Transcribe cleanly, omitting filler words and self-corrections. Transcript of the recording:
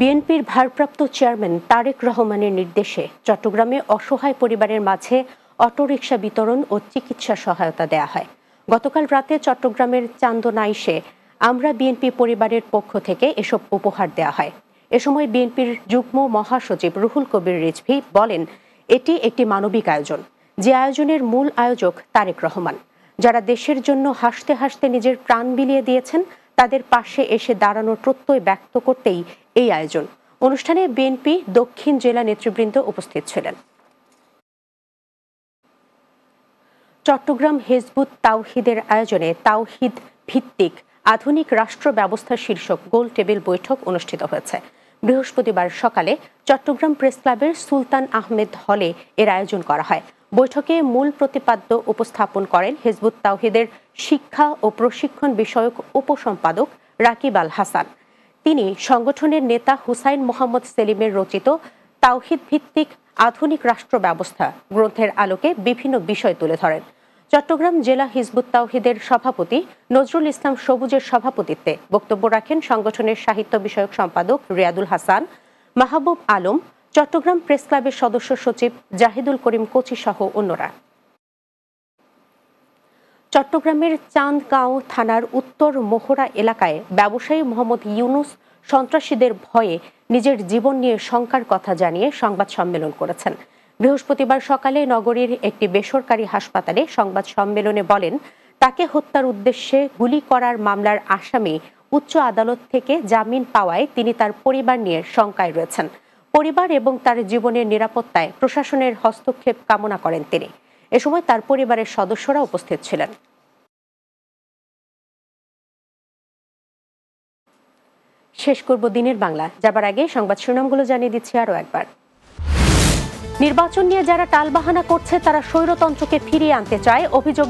বিএনপির ভারপ্রাপ্ত চেয়ারম্যান তারেক রহমানের নির্দেশে চট্টগ্রামে অসহায় পরিবারের মাঝে অটোরিকশা বিতরণ ও চিকিৎসা সহায়তা দেয়া হয়। গতকাল রাতে চট্টগ্রামের চান্দনাইশে আমরা বিএনপি পরিবারের পক্ষ থেকে এসব উপহার দেয়া হয়। এ সময় বিএনপির যুগ্ম মহাসচিব রুহুল কবির রিজভী বলেন, এটি একটি মানবিক আয়োজন, যে আয়োজনের মূল আয়োজক তারেক রহমান, যারা দেশের জন্য হাসতে হাসতে নিজের প্রাণ বিলিয়ে দিয়েছেন তাদের পাশে এসে দাঁড়ানোর প্রত্যয় ব্যক্ত করতেই এই আয়োজন। অনুষ্ঠানে বিএনপি দক্ষিণ জেলা নেতৃবৃন্দ উপস্থিত ছিলেন। চট্টগ্রাম হিজবুত তাওহিদের আয়োজনে তাওহিদ ভিত্তিক আধুনিক রাষ্ট্র ব্যবস্থা শীর্ষক গোল টেবিল বৈঠক অনুষ্ঠিত হয়েছে। বৃহস্পতিবার সকালে চট্টগ্রাম প্রেস ক্লাবের সুলতান আহমেদ হলে এর আয়োজন করা হয়। বৈঠকে মূল প্রতিপাদ্য উপস্থাপন করেন হিজবুত তাওহিদের শিক্ষা ও প্রশিক্ষণ বিষয়ক উপসম্পাদক রাকিব আল হাসান। তিনি সংগঠনের নেতা হুসাইন মোহাম্মদ সেলিমের রচিত তাওহিদ ভিত্তিক আধুনিক রাষ্ট্র ব্যবস্থা গ্রন্থের আলোকে বিভিন্ন বিষয় তুলে ধরেন। চট্টগ্রাম জেলা হিজবুত তাওহিদের সভাপতি নজরুল ইসলাম সবুজের সভাপতিত্বে বক্তব্য রাখেন সংগঠনের সাহিত্য বিষয়ক সম্পাদক রিয়াদুল হাসান, মাহবুব আলম, চট্টগ্রাম প্রেস ক্লাবের সদস্য সচিব জাহিদুল করিম কোচি সহ অন্যরা। চট্টগ্রামের চান্দগাঁও থানার উত্তর মোহরা এলাকায় ব্যবসায়ী মোহাম্মদ ইউনুস সন্ত্রাসীদের ভয়ে নিজের জীবন নিয়ে শঙ্কার কথা জানিয়ে সংবাদ সম্মেলন করেছেন। বৃহস্পতিবার সকালে নগরীর একটি বেসরকারি হাসপাতালে সংবাদ সম্মেলনে বলেন, তাকে হত্যার উদ্দেশ্যে গুলি করার মামলার আসামি উচ্চ আদালত থেকে জামিন পাওয়ায় তিনি তার পরিবার নিয়ে শঙ্কায় রয়েছেন। পরিবার এবং তার জীবনের নিরাপত্তায় প্রশাসনের হস্তক্ষেপ কামনা করেন তিনি। এ সময় তার পরিবারের সদস্যরা উপস্থিত ছিলেন। শেষ করব দিনের বাংলা, যাবার আগে সংবাদ শিরোনামগুলো জানিয়ে দিচ্ছি আরও একবার। নির্বাচন নিয়ে যারা টালবাহানা করছে তারা স্বৈরতন্ত্রকে ফিরিয়ে আনতে চায়, অভিযোগ